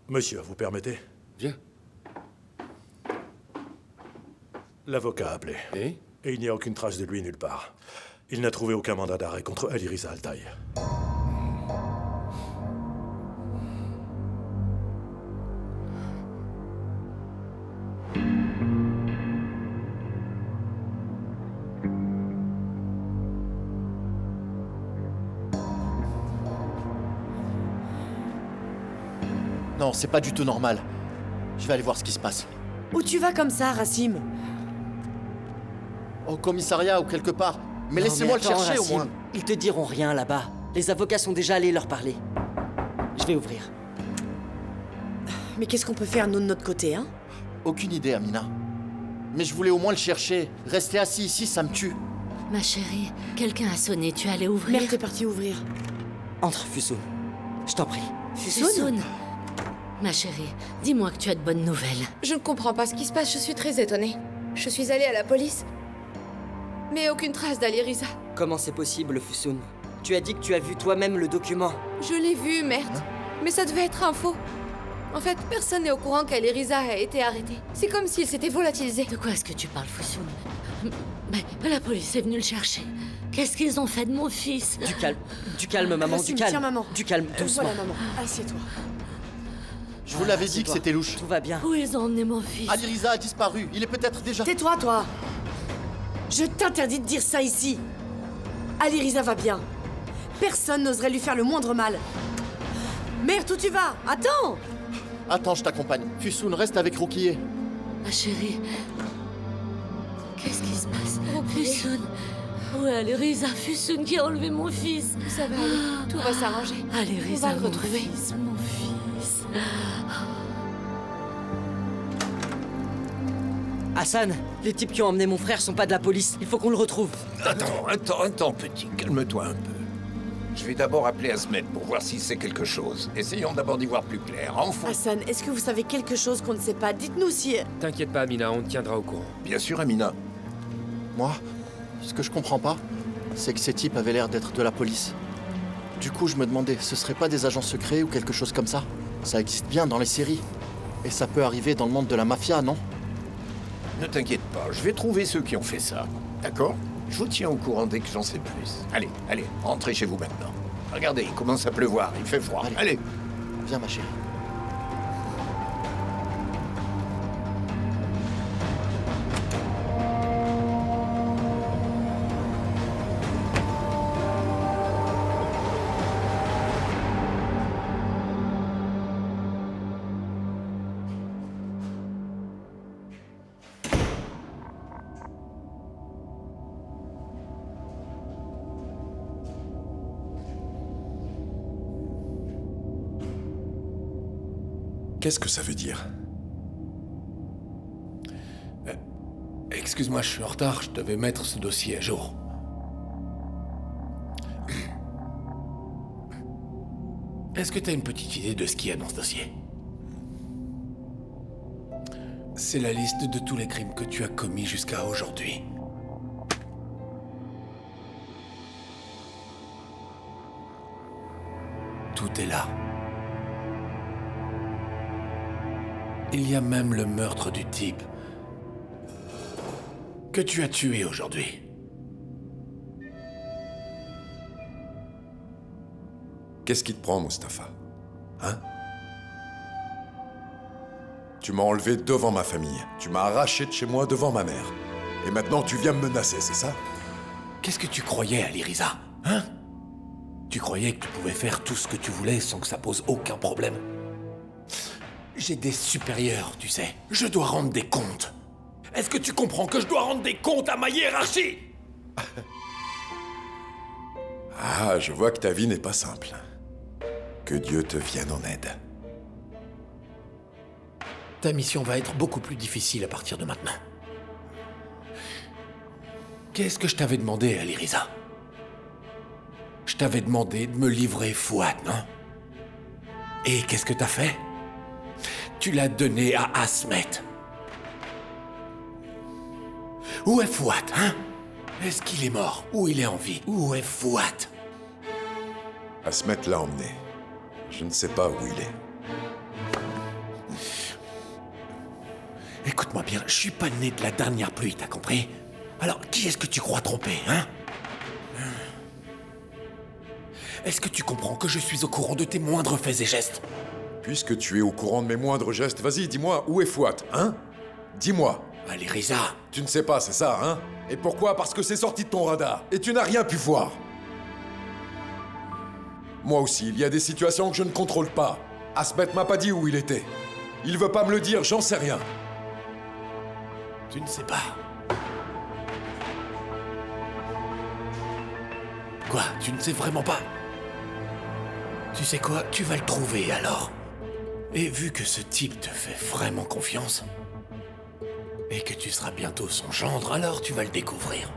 Monsieur, vous permettez? Viens. L'avocat a appelé. Et Et il n'y a aucune trace de lui nulle part. Il n'a trouvé aucun mandat d'arrêt contre Alireza Altaï. Non, c'est pas du tout normal. Je vais aller voir ce qui se passe. Où tu vas comme ça, Rassim? Au commissariat ou quelque part. Mais Non, laissez-moi le attends, chercher au Rassim. moins. Ils te diront rien là-bas. Les avocats sont déjà allés leur parler. Je vais ouvrir. Mais qu'est-ce qu'on peut faire, nous, de notre côté, hein? Aucune idée, Amina. Mais je voulais au moins le chercher. Rester assis ici, ça me tue. Ma chérie, quelqu'un a sonné, tu es allée ouvrir? Mère, t'es partie ouvrir. Entre, Fusoun. Je t'en prie. Fusoun. Ma chérie, dis-moi que tu as de bonnes nouvelles. Je ne comprends pas ce qui se passe, je suis très étonnée. Je suis allée à la police, mais aucune trace d'Alireza. Comment c'est possible, Fusoun? Tu as dit que tu as vu toi-même le document. Je l'ai vu, merde. Mais ça devait être un faux. En fait, personne n'est au courant qu'Alireza a été arrêté. C'est comme s'il s'était volatilisé. De quoi est-ce que tu parles, Fusoun? Mais la police est venue le chercher. Qu'est-ce qu'ils ont fait de mon fils? Du calme, maman, Rassim, du calme. tiens, maman. Du calme, doucement. Voilà, maman. Assieds-toi. Je vous l'avais dit que Assieds-toi. c'était louche. Tout va bien. Où ils ont emmené mon fils? Alireza a disparu. Il est peut-être déjà... Tais-toi, toi! Je t'interdis de dire ça ici! Alireza va bien. Personne n'oserait lui faire le moindre mal. Merde, où tu vas? Attends! Attends, je t'accompagne. Fusoun, reste avec Roukié. Ma chérie, qu'est-ce qui se passe? Fusoun. Où est Alireza? Fusoun qui a enlevé mon fils. Ça va aller, tout va s'arranger. On Alireza, va le mon retrouver. fils, mon fils. Hassan, les types qui ont emmené mon frère sont pas de la police. Il faut qu'on le retrouve. Attends, petit, calme-toi un peu. Je vais d'abord appeler Asmet pour voir si c'est quelque chose. Essayons d'abord d'y voir plus clair. Enfin, Hassan, est-ce que vous savez quelque chose qu'on ne sait pas? Dites-nous si... t'inquiète pas, Amina, on te tiendra au courant. bien sûr, Amina. Moi, ce que je comprends pas, c'est que ces types avaient l'air d'être de la police. Du coup, je me demandais, ce serait pas des agents secrets ou quelque chose comme ça? Ça existe bien dans les séries. Et ça peut arriver dans le monde de la mafia, non? Ne t'inquiète pas, je vais trouver ceux qui ont fait ça. D'accord? Je vous tiens au courant dès que j'en sais plus. Allez, rentrez chez vous maintenant. Regardez, il commence à pleuvoir, il fait froid. Allez. Viens, ma chérie. Qu'est-ce que ça veut dire? Excuse-moi, je suis en retard, je devais mettre ce dossier à jour. Est-ce que t'as une petite idée de ce qu'il y a dans ce dossier? C'est la liste de tous les crimes que tu as commis jusqu'à aujourd'hui. Tout est là. Il y a même le meurtre du type que tu as tué aujourd'hui. Qu'est-ce qui te prend, Mustapha? Hein? Tu m'as enlevé devant ma famille. Tu m'as arraché de chez moi devant ma mère. Et maintenant, tu viens me menacer, c'est ça? Qu'est-ce que tu croyais, Alireza? Hein? Tu croyais que tu pouvais faire tout ce que tu voulais sans que ça pose aucun problème? J'ai des supérieurs, tu sais. Je dois rendre des comptes. Est-ce que tu comprends que je dois rendre des comptes à ma hiérarchie? Ah, je vois que ta vie n'est pas simple. Que Dieu te vienne en aide. Ta mission va être beaucoup plus difficile à partir de maintenant. Qu'est-ce que je t'avais demandé, Alireza? Je t'avais demandé de me livrer Fouad, non? Et qu'est-ce que t'as fait? Tu l'as donné à Asmet. Où est Fouad, hein? Est-ce qu'il est mort? Ou il est en vie? Où est Fouad? Asmet l'a emmené. Je ne sais pas où il est. Écoute-moi bien, je suis pas né de la dernière pluie, t'as compris? Alors, qui est-ce que tu crois tromper, hein? Est-ce que tu comprends que je suis au courant de tes moindres faits et gestes? Puisque tu es au courant de mes moindres gestes, vas-y, dis-moi, où est Fouad, hein? Dis-moi. Aliriza, Tu ne sais pas, c'est ça, hein? Et pourquoi? Parce que c'est sorti de ton radar, et tu n'as rien pu voir. Moi aussi, il y a des situations que je ne contrôle pas. Asmet m'a pas dit où il était. Il veut pas me le dire, j'en sais rien. tu ne sais pas. Quoi? Tu ne sais vraiment pas? Tu sais quoi? Tu vas le trouver alors. Et vu que ce type te fait vraiment confiance, et que tu seras bientôt son gendre, alors tu vas le découvrir.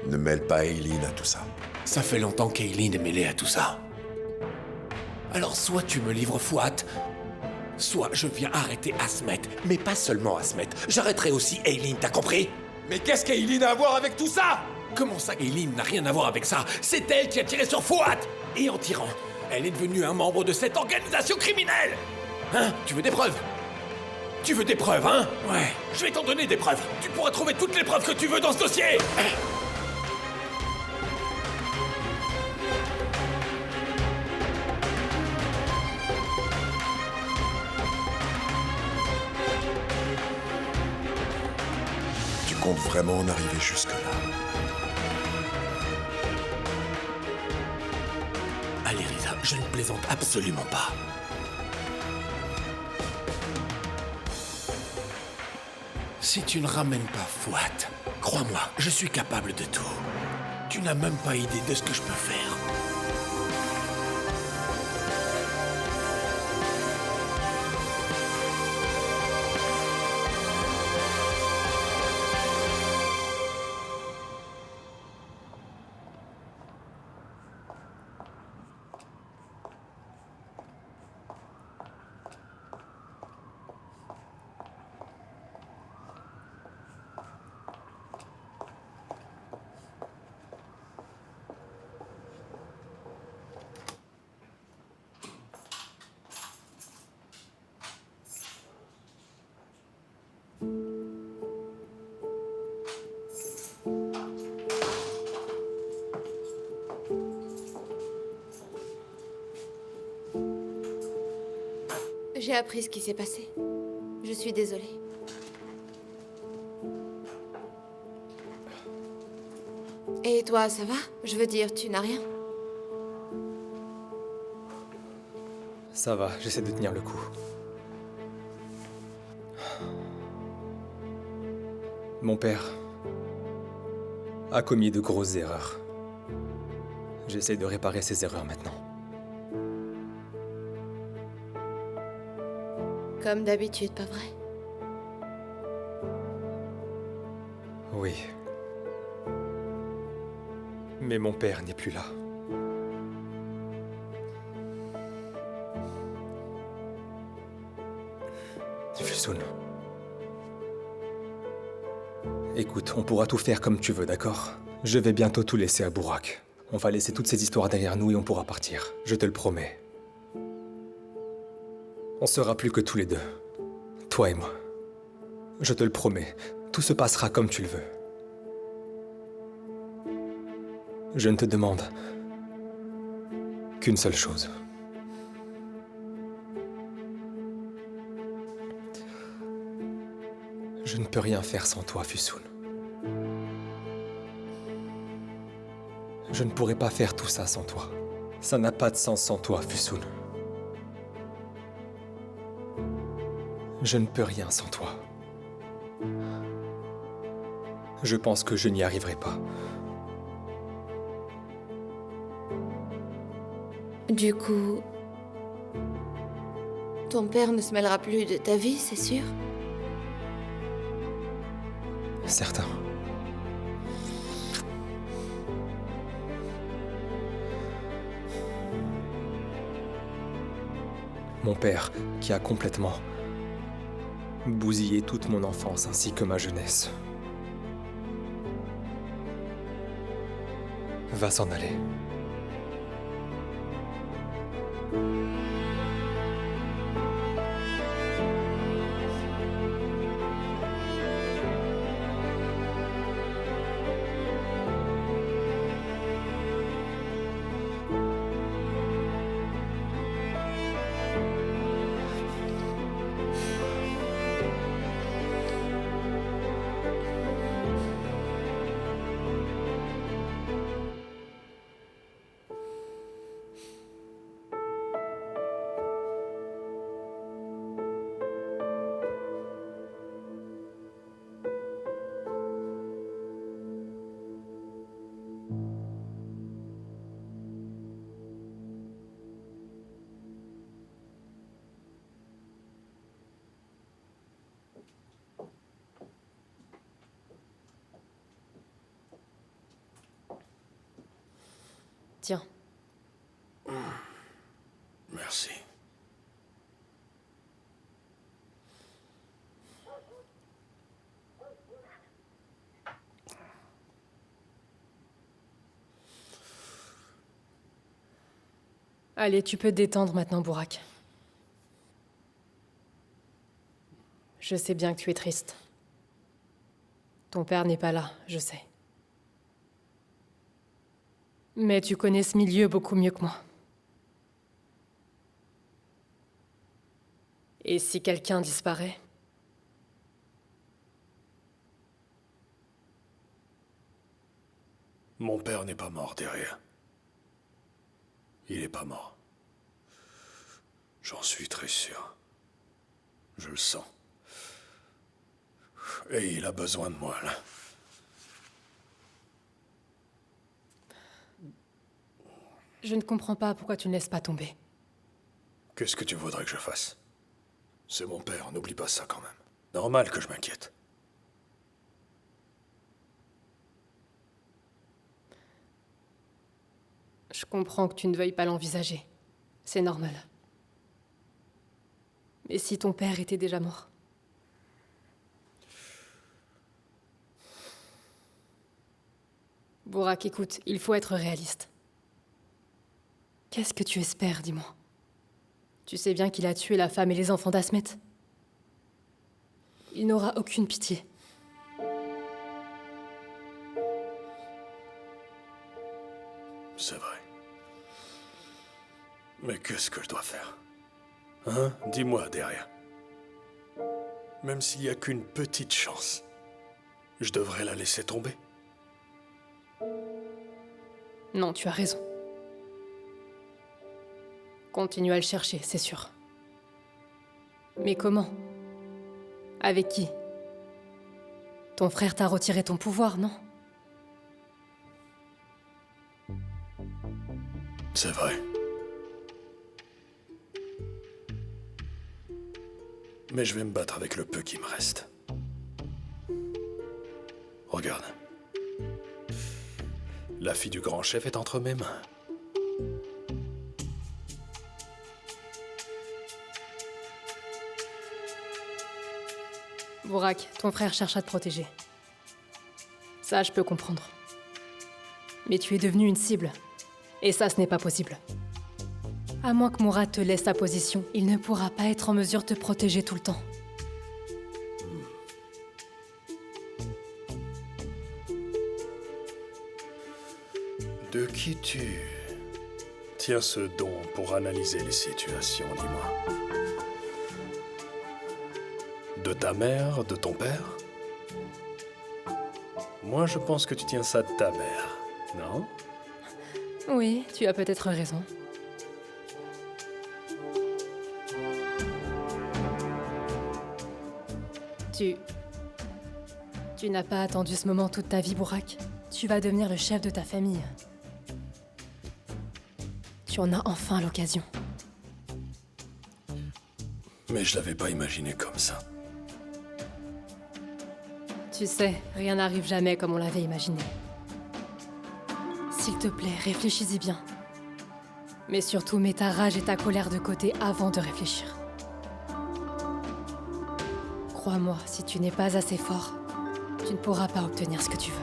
Ne mêle pas Eileen à tout ça. Ça fait longtemps qu'Eileen est mêlée à tout ça. Alors soit tu me livres Fouad, soit je viens arrêter Asmet. Mais pas seulement Asmet, j'arrêterai aussi Eileen, t'as compris? Mais qu'est-ce qu'Eileen a à voir avec tout ça? Comment ça, Eileen n'a rien à voir avec ça? C'est elle qui a tiré sur Fouad! Et en tirant, elle est devenue un membre de cette organisation criminelle! Hein? Tu veux des preuves? Tu veux des preuves, hein? Ouais, je vais t'en donner des preuves. Tu pourras trouver toutes les preuves que tu veux dans ce dossier! Tu comptes vraiment en arriver jusque-là? Allez, Risa, je ne plaisante absolument pas. Si tu ne ramènes pas Fouad, crois-moi, je suis capable de tout. Tu n'as même pas idée de ce que je peux faire. J'ai appris ce qui s'est passé. Je suis désolée. Et toi, ça va? Je veux dire, tu n'as rien? Ça va, j'essaie de tenir le coup. Mon père a commis de grosses erreurs. J'essaie de réparer ces erreurs maintenant. Comme d'habitude, pas vrai? Oui. Mais mon père n'est plus là. Fusun. Écoute, on pourra tout faire comme tu veux, d'accord? Je vais bientôt tout laisser à Bourak. On va laisser toutes ces histoires derrière nous et on pourra partir. Je te le promets. On sera plus que tous les deux. Toi et moi. Je te le promets. Tout se passera comme tu le veux. Je ne te demande qu'une seule chose. Je ne peux rien faire sans toi, Fusun. Je ne pourrai pas faire tout ça sans toi. Ça n'a pas de sens sans toi, Fusun. Je ne peux rien sans toi. Je pense que je n'y arriverai pas. Du coup... ton père ne se mêlera plus de ta vie, c'est sûr? Certain. Mon père, qui a complètement bousillé toute mon enfance ainsi que ma jeunesse, va s'en aller. Merci. Allez, tu peux te détendre maintenant, Bourak. Je sais bien que tu es triste. Ton père n'est pas là, je sais. Mais tu connais ce milieu beaucoup mieux que moi. Et si quelqu'un disparaît? Mon père n'est pas mort derrière. Il est pas mort. J'en suis très sûr. Je le sens. Et il a besoin de moi, là. Je ne comprends pas pourquoi tu ne laisses pas tomber. Qu'est-ce que tu voudrais que je fasse? C'est mon père, n'oublie pas ça quand même. Normal que je m'inquiète. Je comprends que tu ne veuilles pas l'envisager. C'est normal. Mais si ton père était déjà mort? Bourak, écoute, il faut être réaliste. Qu'est-ce que tu espères, dis-moi? Tu sais bien qu'il a tué la femme et les enfants d'Asmet. Il n'aura aucune pitié. C'est vrai. Mais qu'est-ce que je dois faire? Hein? Dis-moi derrière. Même s'il n'y a qu'une petite chance, je devrais la laisser tomber? Non, tu as raison. Continue à le chercher, c'est sûr. Mais comment? Avec qui? Ton frère t'a retiré ton pouvoir, non? C'est vrai. Mais je vais me battre avec le peu qui me reste. Regarde. La fille du grand chef est entre mes mains. Bourak, ton frère cherche à te protéger. Ça, je peux comprendre. Mais tu es devenu une cible. Et ça, ce n'est pas possible. À moins que Mourad te laisse sa position, il ne pourra pas être en mesure de te protéger tout le temps. De qui tu tiens ce don pour analyser les situations, dis-moi? De ta mère, de ton père? Moi, je pense que tu tiens ça de ta mère, non? Oui, tu as peut-être raison. Tu n'as pas attendu ce moment toute ta vie, Bourak. Tu vas devenir le chef de ta famille. Tu en as enfin l'occasion. Mais je l'avais pas imaginé comme ça. Tu sais, rien n'arrive jamais comme on l'avait imaginé. S'il te plaît, réfléchis-y bien. Mais surtout, mets ta rage et ta colère de côté avant de réfléchir. Crois-moi, si tu n'es pas assez fort, tu ne pourras pas obtenir ce que tu veux.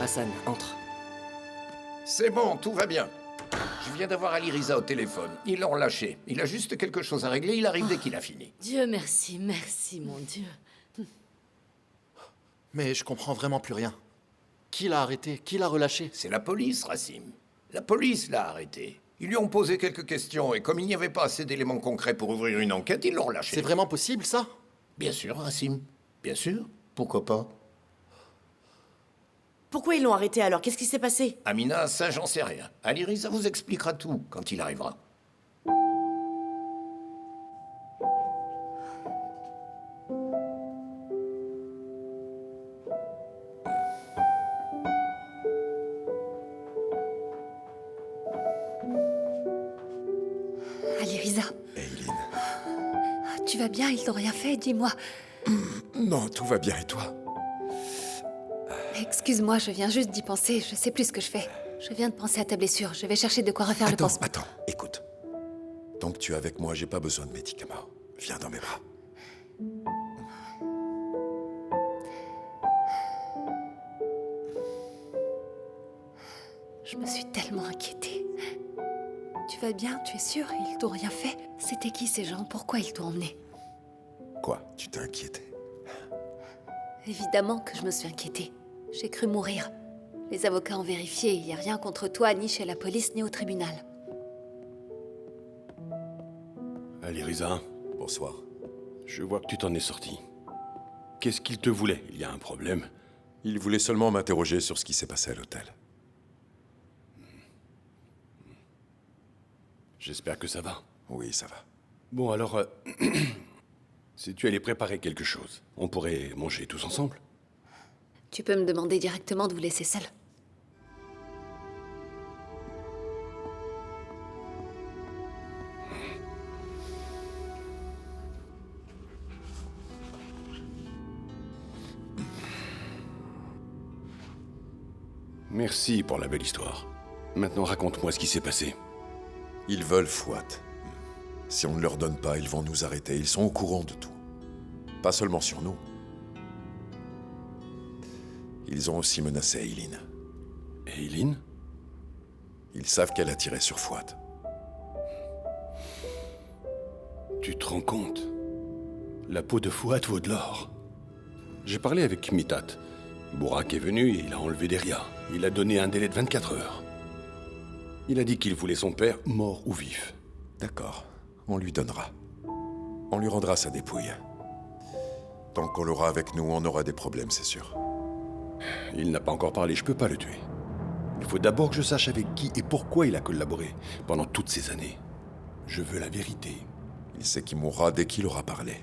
Hassan, entre. C'est bon, tout va bien. Je viens d'avoir Ali Riza au téléphone. Ils l'ont relâché. Il a juste quelque chose à régler, il arrive dès qu'il a fini. Dieu merci, merci mon Dieu. Mais je comprends vraiment plus rien. Qui l'a arrêté? Qui l'a relâché? C'est la police, Racim. La police l'a arrêté. Ils lui ont posé quelques questions et comme il n'y avait pas assez d'éléments concrets pour ouvrir une enquête, ils l'ont relâché. C'est vraiment possible, ça? Bien sûr, Racim. Bien sûr. Pourquoi pas? Pourquoi ils l'ont arrêté alors? Qu'est-ce qui s'est passé? Amina, ça, j'en sais rien. Ali Riza vous expliquera tout quand il arrivera. vas bien, ils t'ont rien fait, dis-moi. Non, tout va bien et toi? Excuse-moi, je viens juste d'y penser, je sais plus ce que je fais. Je viens de penser à ta blessure, je vais chercher de quoi refaire le pansement. Attends, écoute. Tant que tu es avec moi, j'ai pas besoin de médicaments. Viens dans mes bras. Je me suis tellement inquiétée. Tu vas bien, tu es sûre? Ils t'ont rien fait? C'était qui ces gens? Pourquoi ils t'ont emmené? Quoi? Tu t'es inquiété? Évidemment que je me suis inquiétée. J'ai cru mourir. Les avocats ont vérifié, il n'y a rien contre toi, ni chez la police, ni au tribunal. Aliriza, Bonsoir. je vois que tu t'en es sorti. Qu'est-ce qu'il te voulait? Il y a un problème? Il voulait seulement m'interroger sur ce qui s'est passé à l'hôtel. J'espère que ça va. Oui, ça va. Bon, alors, si tu allais préparer quelque chose, on pourrait manger tous ensemble? Tu peux me demander directement de vous laisser seule. Merci pour la belle histoire. Maintenant, raconte-moi ce qui s'est passé. Ils veulent Fouad. Si on ne leur donne pas, ils vont nous arrêter. Ils sont au courant de tout. Pas seulement sur nous. Ils ont aussi menacé Eileen. Eileen? Ils savent qu'elle a tiré sur Fouad. Tu te rends compte? La peau de Fouad vaut de l'or. J'ai parlé avec Mitat. Bourak est venu et il a enlevé Deria. Il a donné un délai de 24 heures. Il a dit qu'il voulait son père mort ou vif. D'accord, on lui donnera. On lui rendra sa dépouille. Tant qu'on l'aura avec nous, on aura des problèmes, c'est sûr. Il n'a pas encore parlé, je peux pas le tuer. Il faut d'abord que je sache avec qui et pourquoi il a collaboré pendant toutes ces années. Je veux la vérité. Il sait qu'il mourra dès qu'il aura parlé.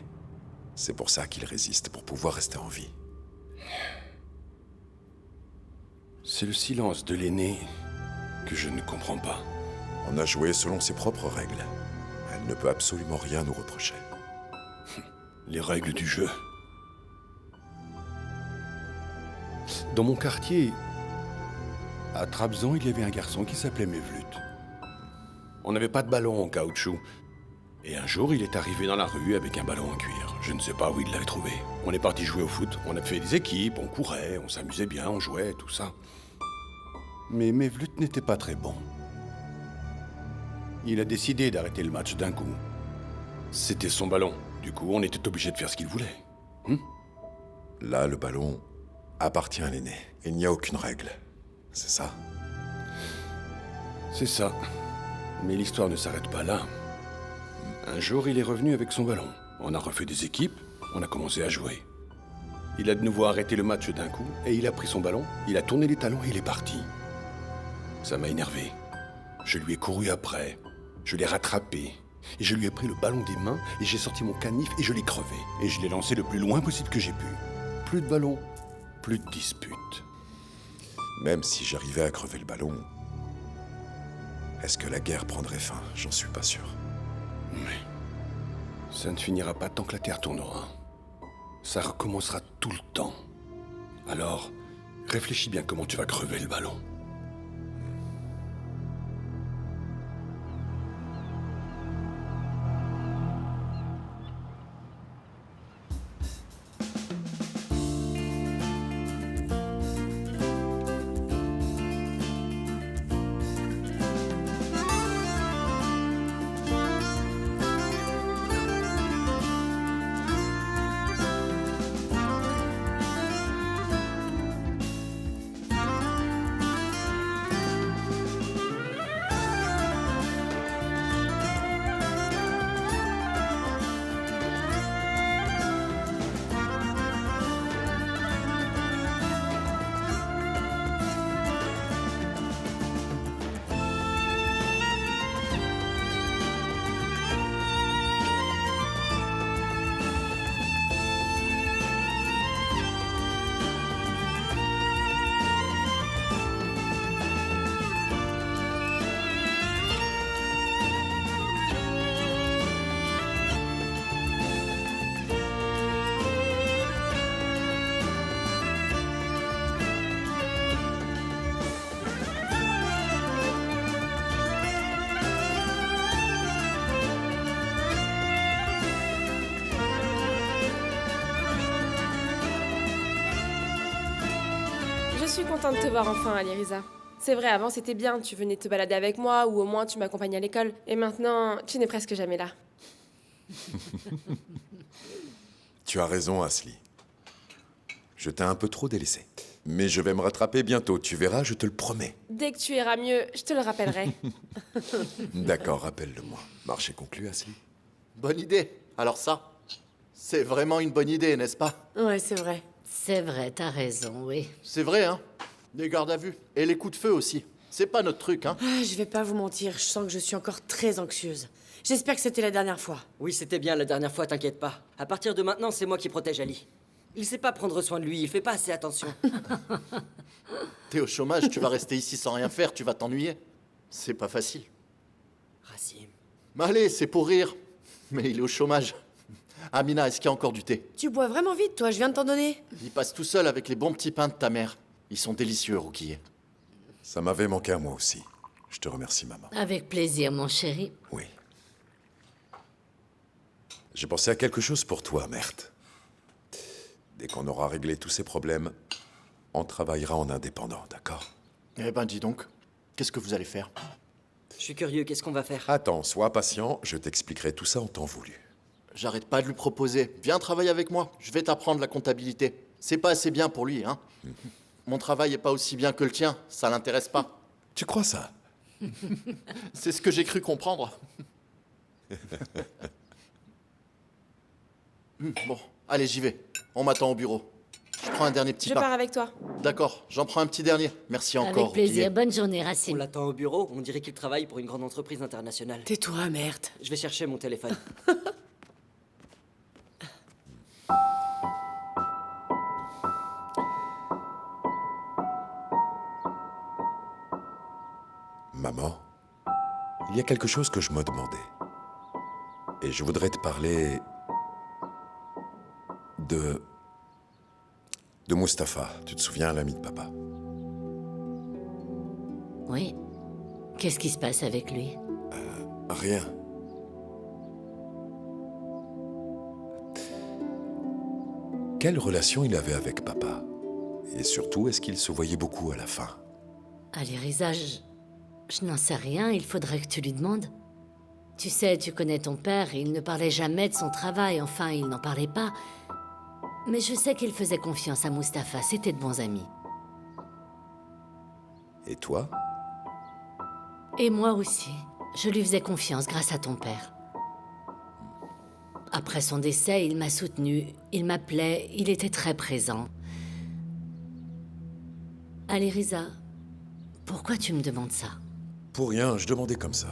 C'est pour ça qu'il résiste, pour pouvoir rester en vie. C'est le silence de l'aîné que je ne comprends pas. On a joué selon ses propres règles. Elle ne peut absolument rien nous reprocher. Les règles du jeu. Dans mon quartier, à Trabzon, il y avait un garçon qui s'appelait Mevlut. On n'avait pas de ballon en caoutchouc. Et un jour, il est arrivé dans la rue avec un ballon en cuir. Je ne sais pas où il l'avait trouvé. On est parti jouer au foot. On a fait des équipes, on courait, on s'amusait bien, on jouait, tout ça. Mais Mevlut n'était pas très bon. Il a décidé d'arrêter le match d'un coup. C'était son ballon. Du coup, on était obligé de faire ce qu'il voulait. Là, le ballon appartient à l'aîné. Il n'y a aucune règle. C'est ça? C'est ça. Mais l'histoire ne s'arrête pas là. Un jour, il est revenu avec son ballon. On a refait des équipes, on a commencé à jouer. Il a de nouveau arrêté le match d'un coup, et il a pris son ballon, il a tourné les talons et il est parti. Ça m'a énervé. Je lui ai couru après, je l'ai rattrapé, et je lui ai pris le ballon des mains, et j'ai sorti mon canif et je l'ai crevé. Et je l'ai lancé le plus loin possible que j'ai pu. Plus de ballon, plus de disputes. Même si j'arrivais à crever le ballon, est-ce que la guerre prendrait fin? J'en suis pas sûr. Mais ça ne finira pas tant que la Terre tournera. Ça recommencera tout le temps. Alors, réfléchis bien comment tu vas crever le ballon. suis contente de te voir enfin, Alirisa. C'est vrai, avant c'était bien, tu venais te balader avec moi, ou au moins tu m'accompagnais à l'école. Et maintenant, tu n'es presque jamais là. Tu as raison, Asli. Je t'ai un peu trop délaissé. Mais je vais me rattraper bientôt, tu verras, je te le promets. Dès que tu iras mieux, je te le rappellerai. D'accord, rappelle-le-moi. Marché conclu, Asli. Bonne idée. Alors ça, c'est vraiment une bonne idée, n'est-ce pas? Ouais, c'est vrai. C'est vrai, t'as raison, oui. C'est vrai, hein? Les gardes à vue. Et les coups de feu aussi. C'est pas notre truc, hein? Ah, je vais pas vous mentir, je sens que je suis encore très anxieuse. J'espère que c'était la dernière fois. Oui, c'était bien la dernière fois, t'inquiète pas. À partir de maintenant, c'est moi qui protège Ali. Il sait pas prendre soin de lui, il fait pas assez attention. T'es au chômage, tu vas rester ici sans rien faire, tu vas t'ennuyer. C'est pas facile. Racim. Mais allez, c'est pour rire. Mais il est au chômage. Amina, est-ce qu'il y a encore du thé? Tu bois vraiment vite, toi, je viens de t'en donner. Il passe tout seul avec les bons petits pains de ta mère. Ils sont délicieux, Rouquille. Ça m'avait manqué à moi aussi. Je te remercie, maman. Avec plaisir, mon chéri. Oui. J'ai pensé à quelque chose pour toi, Mert. Dès qu'on aura réglé tous ces problèmes, on travaillera en indépendant, d'accord? Eh ben, dis donc, qu'est-ce que vous allez faire? Je suis curieux, qu'est-ce qu'on va faire? Attends, sois patient, je t'expliquerai tout ça en temps voulu. J'arrête pas de lui proposer. Viens travailler avec moi, je vais t'apprendre la comptabilité. C'est pas assez bien pour lui, hein? Mon travail est pas aussi bien que le tien, ça l'intéresse pas. Tu crois ça? C'est ce que j'ai cru comprendre. Bon, allez, j'y vais. On m'attend au bureau. Je prends un dernier petit Je pain. pars avec toi. D'accord, j'en prends un petit dernier. Merci encore. Avec plaisir, Rouquille. bonne journée, On Racine. l'attend au bureau, on dirait qu'il travaille pour une grande entreprise internationale. Tais-toi, merde. Je vais chercher mon téléphone. Maman, il y a quelque chose que je me demandais. Et je voudrais te parler de Mustapha. Tu te souviens, l'ami de papa? Oui. Qu'est-ce qui se passe avec lui? Rien. Quelle relation il avait avec papa? Et surtout, est-ce qu'il se voyait beaucoup à la fin? Alirisa, je n'en sais rien, il faudrait que tu lui demandes. Tu sais, tu connais ton père, il ne parlait jamais de son travail, enfin, il n'en parlait pas. Mais je sais qu'il faisait confiance à Mustapha, c'était de bons amis. Et toi? Et moi aussi, je lui faisais confiance grâce à ton père. Après son décès, il m'a soutenu, il m'appelait, il était très présent. Alirisa, pourquoi tu me demandes ça? Pour rien, je demandais comme ça.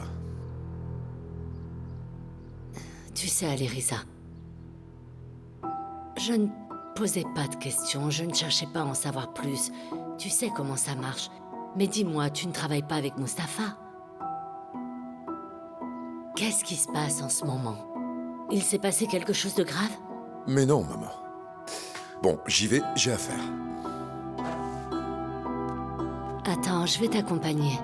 Tu sais, Alirisa, je ne posais pas de questions, je ne cherchais pas à en savoir plus. Tu sais comment ça marche. Mais dis-moi, tu ne travailles pas avec Mustapha? Qu'est-ce qui se passe en ce moment? Il s'est passé quelque chose de grave? Mais non, maman. Bon, j'y vais, j'ai affaire. Attends, je vais t'accompagner.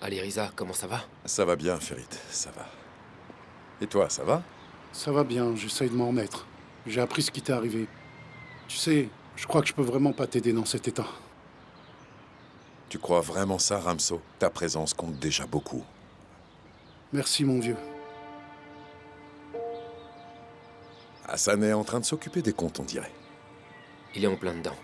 Alirisa, comment ça va? Ça va bien, Ferit, ça va. Et toi, ça va? Ça va bien, j'essaye de m'en remettre. J'ai appris ce qui t'est arrivé. Tu sais, je crois que je peux vraiment pas t'aider dans cet état. Tu crois vraiment ça, Ramso? Ta présence compte déjà beaucoup. Merci, mon vieux. Hassan est en train de s'occuper des comptes, on dirait. Il est en plein dedans.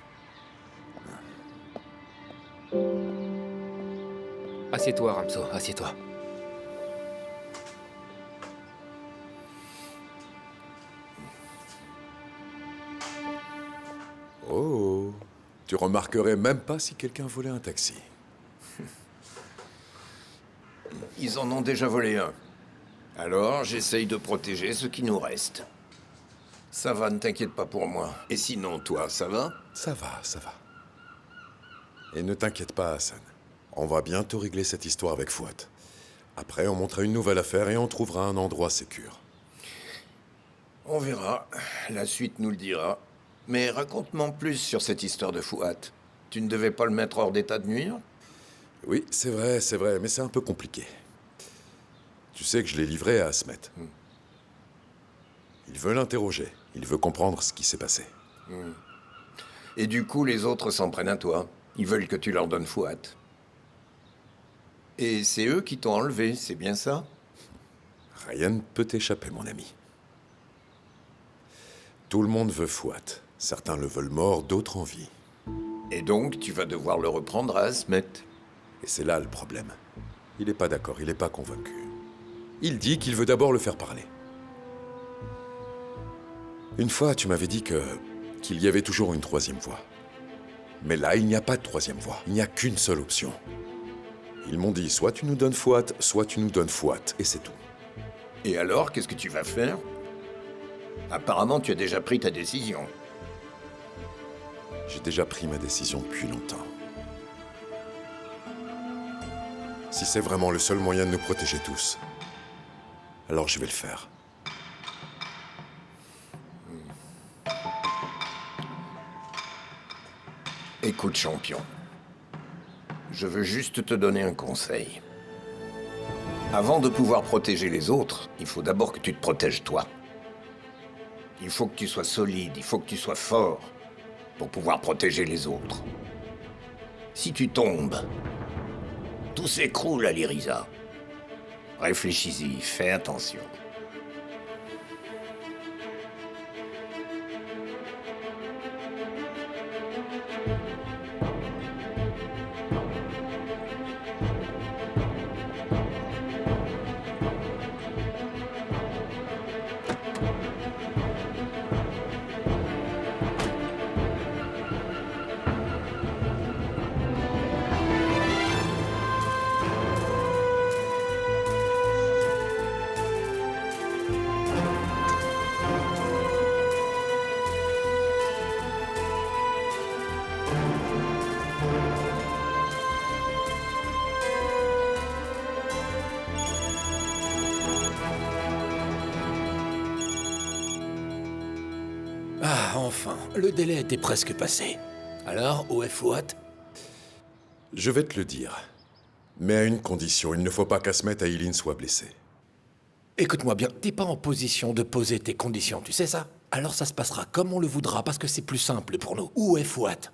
Assieds-toi, Ramso, assieds-toi. Oh, tu remarquerais même pas si quelqu'un volait un taxi. Ils en ont déjà volé un. Alors, j'essaye de protéger ce qui nous reste. Ça va, ne t'inquiète pas pour moi. Et sinon, toi, ça va? Ça va, ça va. Et ne t'inquiète pas, Hassan. On va bientôt régler cette histoire avec Fouad. Après, on montera une nouvelle affaire et on trouvera un endroit sécure. On verra. La suite nous le dira. Mais raconte-moi en plus sur cette histoire de Fouad. Tu ne devais pas le mettre hors d'état de nuire? Oui, c'est vrai, mais c'est un peu compliqué. Tu sais que je l'ai livré à Asmet. Il veut l'interroger. Il veut comprendre ce qui s'est passé. Et du coup, les autres s'en prennent à toi. Ils veulent que tu leur donnes Fouad. Et c'est eux qui t'ont enlevé, c'est bien ça? Rien ne peut échapper, mon ami. Tout le monde veut Fouad. Certains le veulent mort, d'autres en vie. Et donc, tu vas devoir le reprendre à Asmet. Et c'est là le problème. Il n'est pas d'accord, il n'est pas convaincu. Il dit qu'il veut d'abord le faire parler. Une fois, tu m'avais dit qu'il y avait toujours une troisième voie. Mais là, il n'y a pas de troisième voie. Il n'y a qu'une seule option. Ils m'ont dit, soit tu nous donnes Fouad, soit tu nous donnes Fouad, et c'est tout. Et alors, qu'est-ce que tu vas faire? Apparemment, tu as déjà pris ta décision. J'ai déjà pris ma décision depuis longtemps. Si c'est vraiment le seul moyen de nous protéger tous, alors je vais le faire. Écoute, champion. Je veux juste te donner un conseil. Avant de pouvoir protéger les autres, il faut d'abord que tu te protèges toi. Il faut que tu sois solide, il faut que tu sois fort pour pouvoir protéger les autres. Si tu tombes, tout s'écroule à l'Irisa. Réfléchis-y, fais attention. Ah, enfin, le délai était presque passé. Alors, où est Fouad? Je vais te le dire. Mais à une condition, il ne faut pas qu'Asmet Aïlin soit blessé. Écoute-moi bien, t'es pas en position de poser tes conditions, tu sais ça? Alors ça se passera comme on le voudra, parce que c'est plus simple pour nous. Où est Fouad?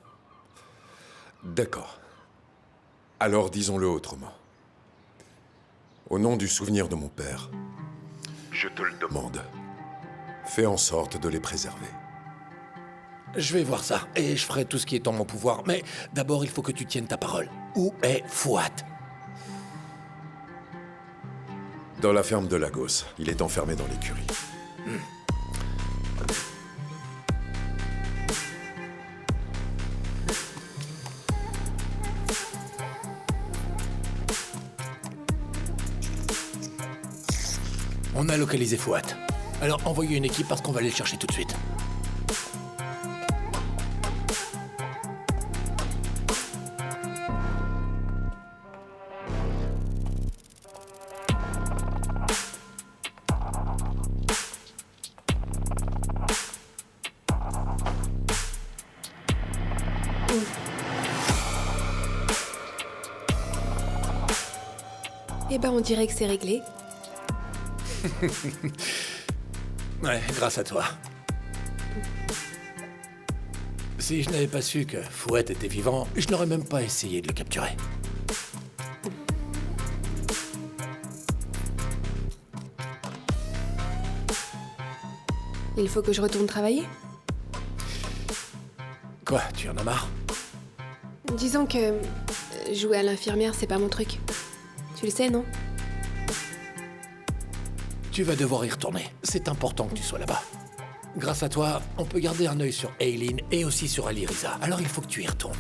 D'accord. Alors disons-le autrement. Au nom du souvenir de mon père, je te le demande. Fais en sorte de les préserver. Je vais voir ça, et je ferai tout ce qui est en mon pouvoir. Mais d'abord, il faut que tu tiennes ta parole. Où est Fouad? Dans la ferme de Lagos. Il est enfermé dans l'écurie. On a localisé Fouad. Alors envoyez une équipe parce qu'on va aller le chercher tout de suite. Eh ben, on dirait que c'est réglé. Ouais, grâce à toi. Si je n'avais pas su que Fouad était vivant, je n'aurais même pas essayé de le capturer. Il faut que je retourne travailler? Quoi, tu en as marre? Disons que jouer à l'infirmière, c'est pas mon truc. Tu le sais, non? Tu vas devoir y retourner. C'est important que tu sois là-bas. Grâce à toi, on peut garder un œil sur Aïlin et aussi sur Aliriza. Alors il faut que tu y retournes.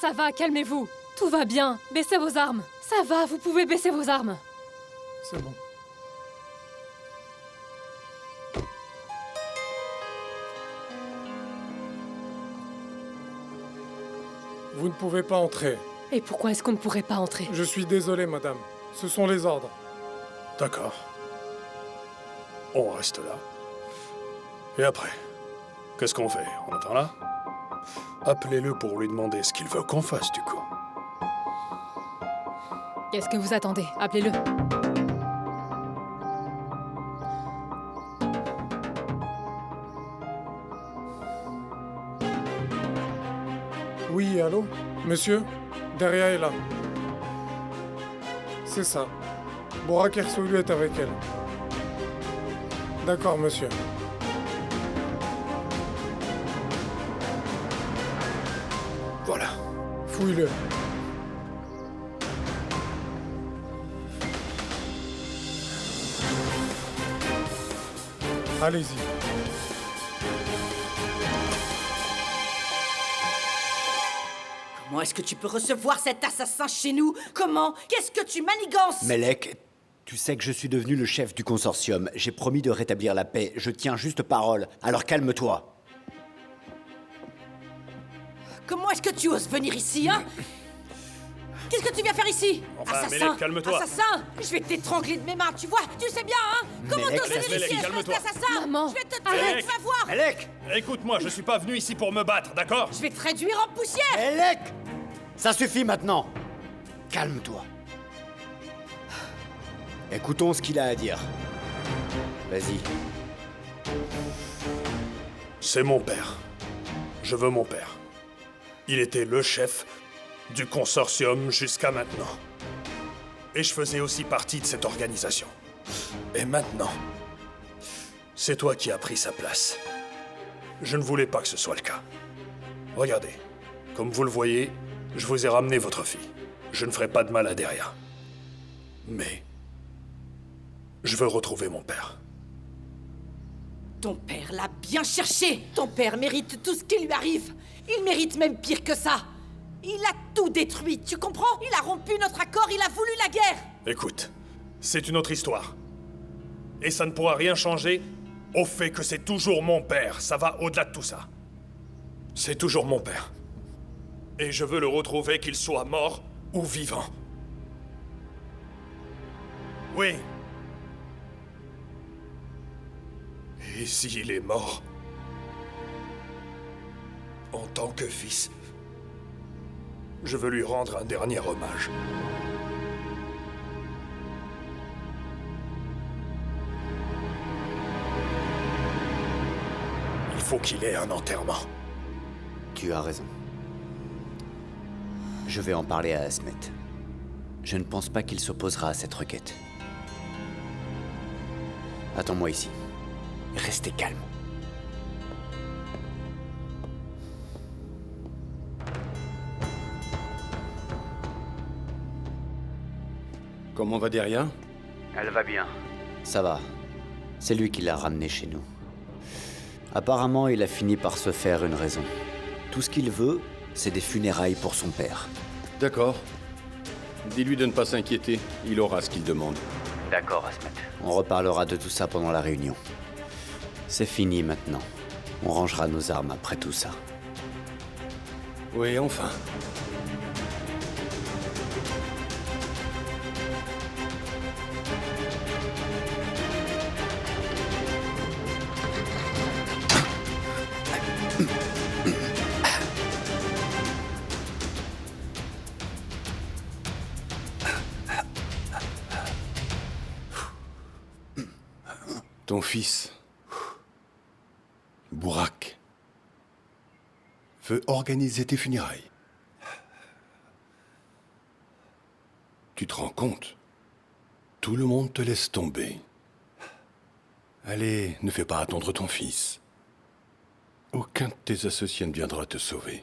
Ça va, calmez-vous. Tout va bien. Baissez vos armes. Ça va, vous pouvez baisser vos armes. C'est bon. Vous ne pouvez pas entrer. Et pourquoi est-ce qu'on ne pourrait pas entrer? Je suis désolé, madame. Ce sont les ordres. D'accord. On reste là. Et après, qu'est-ce qu'on fait? On attend là? Appelez-le pour lui demander ce qu'il veut qu'on fasse, du coup. Qu'est-ce que vous attendez? Appelez-le. Oui, allô? Monsieur? Daria est là. C'est ça. Bourak Ersoulou est avec elle. D'accord, monsieur. Voilà. Fouille-le. Allez-y. Comment est-ce que tu peux recevoir cet assassin chez nous? Comment? Qu'est-ce que tu manigances? Melek, tu sais que je suis devenu le chef du consortium. J'ai promis de rétablir la paix. Je tiens juste parole. Alors calme-toi. Comment est-ce que tu oses venir ici, hein? Qu'est-ce que tu viens faire ici? Enfin, assassin! Melek, calme-toi. Assassin! Je vais t'étrangler de mes mains, tu vois? Tu sais bien, hein? Comment Melek, t'oses venir Melek, ici? calme-toi. Assassin! Maman, je vais te tuer, tu vas voir! Melek! Écoute-moi, je suis pas venu ici pour me battre, d'accord? Je vais te réduire en poussière! Melek! Ça suffit maintenant. Calme-toi. Écoutons ce qu'il a à dire. Vas-y. C'est mon père. Je veux mon père. Il était le chef du consortium jusqu'à maintenant. Et je faisais aussi partie de cette organisation. Et maintenant, c'est toi qui as pris sa place. Je ne voulais pas que ce soit le cas. Regardez, comme vous le voyez, je vous ai ramené votre fille. Je ne ferai pas de mal à Daria. Mais je veux retrouver mon père. Ton père l'a bien cherché! Ton père mérite tout ce qui lui arrive! Il mérite même pire que ça! Il a tout détruit, tu comprends? Il a rompu notre accord, il a voulu la guerre! Écoute, c'est une autre histoire. Et ça ne pourra rien changer au fait que c'est toujours mon père. Ça va au-delà de tout ça. C'est toujours mon père. Et je veux le retrouver, qu'il soit mort ou vivant. Oui. Et s'il est mort, en tant que fils, je veux lui rendre un dernier hommage. Il faut qu'il ait un enterrement. Tu as raison. Je vais en parler à Asmet. Je ne pense pas qu'il s'opposera à cette requête. Attends-moi ici. Restez calme. Comment va Daria? Elle va bien. Ça va. C'est lui qui l'a ramenée chez nous. Apparemment, il a fini par se faire une raison. Tout ce qu'il veut, c'est des funérailles pour son père. D'accord. Dis-lui de ne pas s'inquiéter. Il aura ce qu'il demande. D'accord, Asmet. On reparlera de tout ça pendant la réunion. C'est fini maintenant. On rangera nos armes après tout ça. Oui, enfin. Ton fils, Bourak, veut organiser tes funérailles. Tu te rends compte? Tout le monde te laisse tomber. Allez, ne fais pas attendre ton fils. Aucun de tes associés ne viendra te sauver.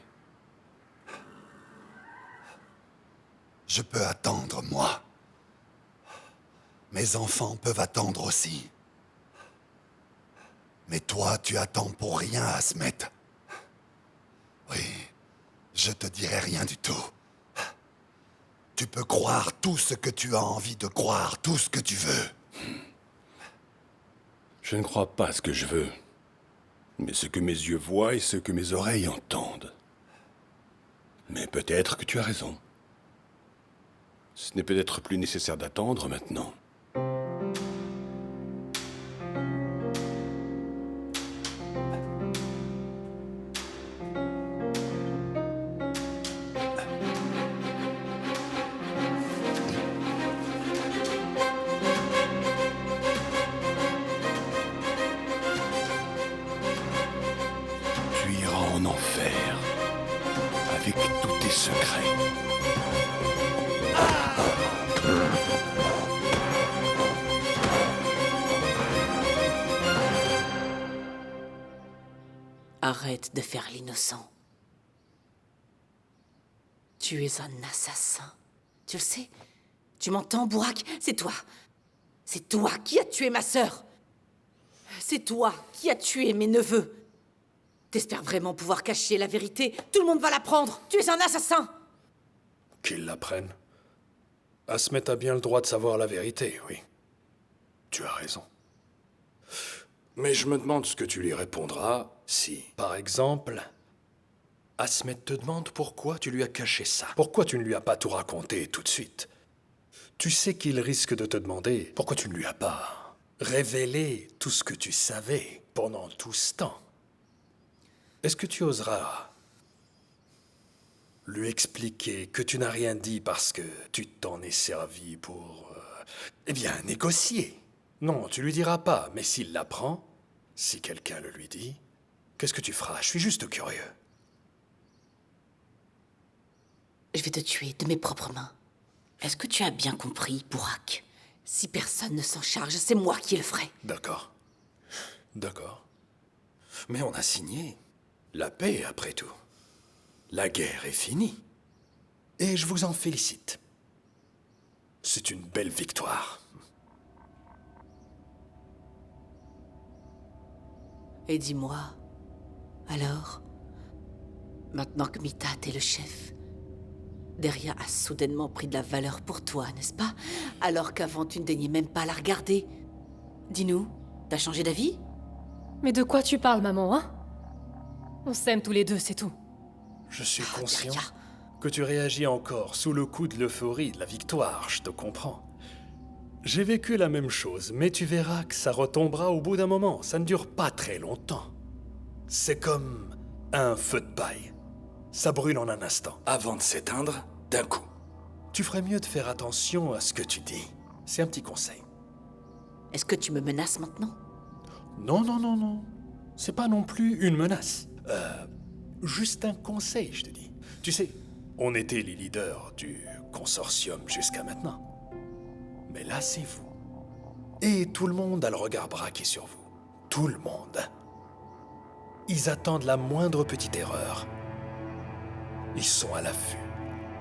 Je peux attendre, moi. Mes enfants peuvent attendre aussi. Mais toi, tu attends pour rien, Asmet. Oui, je te dirai rien du tout. Tu peux croire tout ce que tu as envie de croire, tout ce que tu veux. Je ne crois pas ce que je veux, mais ce que mes yeux voient et ce que mes oreilles entendent. Mais peut-être que tu as raison. Ce n'est peut-être plus nécessaire d'attendre maintenant. Tu iras en enfer avec tous tes secrets. Arrête de faire l'innocent. Tu es un assassin. Tu le sais? Tu m'entends, Bourak? C'est toi. C'est toi qui as tué ma sœur. C'est toi qui as tué mes neveux. T'espères vraiment pouvoir cacher la vérité? Tout le monde va l'apprendre. Tu es un assassin. Qu'ils l'apprennent. Asmet a bien le droit de savoir la vérité, oui. Tu as raison. Mais je me demande ce que tu lui répondras si, par exemple, Asmet te demande pourquoi tu lui as caché ça. Pourquoi tu ne lui as pas tout raconté tout de suite? Tu sais qu'il risque de te demander pourquoi tu ne lui as pas révélé tout ce que tu savais pendant tout ce temps. Est-ce que tu oseras lui expliquer que tu n'as rien dit parce que tu t'en es servi pour, eh bien, négocier? Non, tu lui diras pas, mais s'il l'apprend, si quelqu'un le lui dit, qu'est-ce que tu feras? Je suis juste curieux. Je vais te tuer de mes propres mains. Est-ce que tu as bien compris, Bourak? Si personne ne s'en charge, c'est moi qui le ferai. D'accord. D'accord. Mais on a signé la paix, après tout. La guerre est finie. Et je vous en félicite. C'est une belle victoire. Et dis-moi, alors, maintenant que Mitat est le chef, Deria a soudainement pris de la valeur pour toi, n'est-ce pas? Alors qu'avant tu ne daignais même pas la regarder. Dis-nous, t'as changé d'avis? Mais de quoi tu parles, maman, hein? On s'aime tous les deux, c'est tout. Je suis conscient que tu réagis encore sous le coup de l'euphorie de la victoire, je te comprends. J'ai vécu la même chose, mais tu verras que ça retombera au bout d'un moment. Ça ne dure pas très longtemps. C'est comme un feu de paille. Ça brûle en un instant, avant de s'éteindre d'un coup. Tu ferais mieux de faire attention à ce que tu dis. C'est un petit conseil. Est-ce que tu me menaces maintenant? Non, non, non, non. C'est pas non plus une menace. Juste un conseil, je te dis. Tu sais, on était les leaders du consortium jusqu'à maintenant. Mais là, c'est vous. Et tout le monde a le regard braqué sur vous. Tout le monde. Ils attendent la moindre petite erreur. Ils sont à l'affût,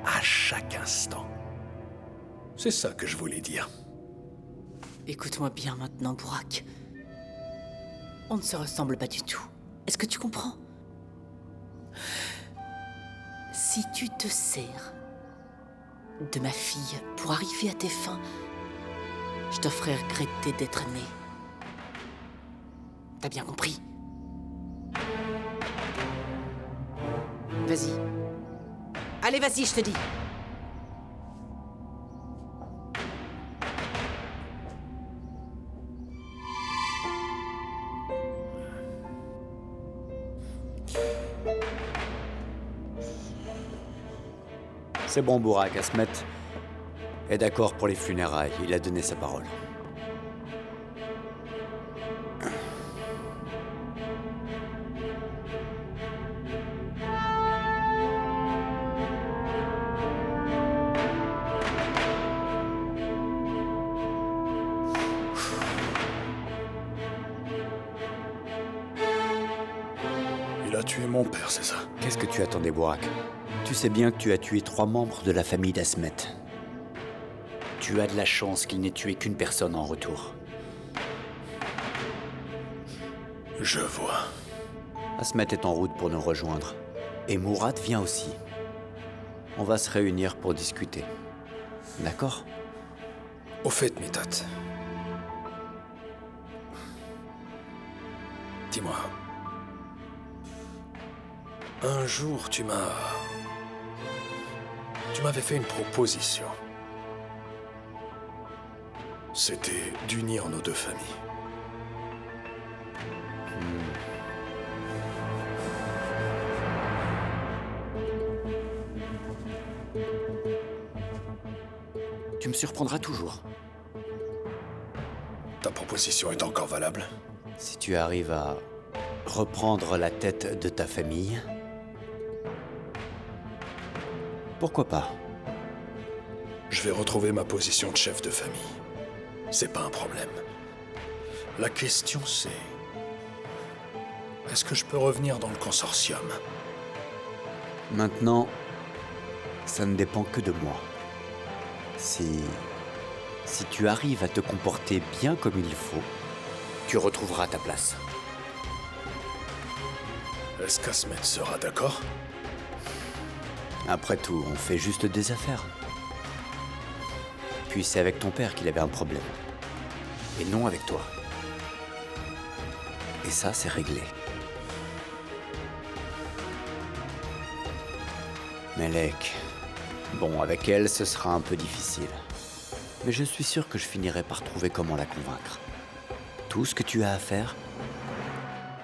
à chaque instant. C'est ça que je voulais dire. Écoute-moi bien maintenant, Bourak. On ne se ressemble pas du tout. Est-ce que tu comprends? Si tu te sers de ma fille pour arriver à tes fins, je te ferai regretter d'être né. T'as bien compris? Vas-y. Allez, vas-y, je te dis. C'est bon, Bourak, Asmet est d'accord pour les funérailles. Il a donné sa parole. Il a tué mon père, c'est ça? Qu'est-ce que tu attendais, Bourak? Tu sais bien que tu as tué 3 membres de la famille d'Asmet. Tu as de la chance qu'il n'ait tué qu'une personne en retour. Je vois. Asmet est en route pour nous rejoindre. Et Mourad vient aussi. On va se réunir pour discuter. D'accord? Au fait, Mitat. Dis-moi. Un jour, tu m'as Tu m'avais fait une proposition. C'était d'unir nos deux familles. Tu me surprendras toujours. Ta proposition est encore valable? Si tu arrives à reprendre la tête de ta famille, pourquoi pas? Je vais retrouver ma position de chef de famille. C'est pas un problème. La question c'est... Est-ce que je peux revenir dans le consortium? Maintenant, ça ne dépend que de moi. Si tu arrives à te comporter bien comme il faut, tu retrouveras ta place. Est-ce qu'Asmet sera d'accord? Après tout, on fait juste des affaires. Puis c'est avec ton père qu'il avait un problème. Et non avec toi. Et ça, c'est réglé. Melek. Bon, avec elle, ce sera un peu difficile. Mais je suis sûr que je finirai par trouver comment la convaincre. Tout ce que tu as à faire,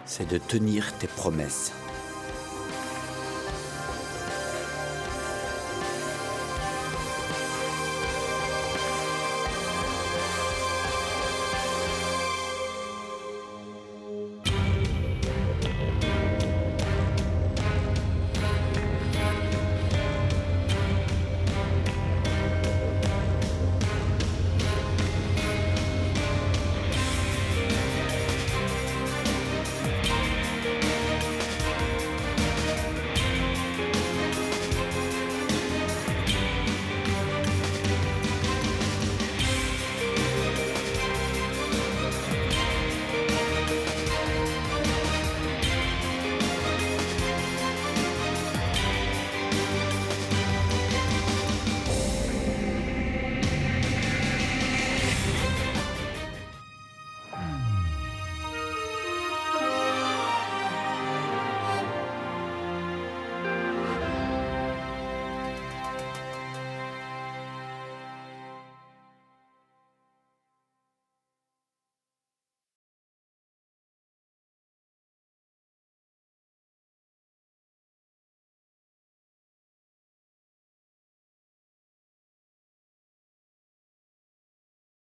c'est de tenir tes promesses.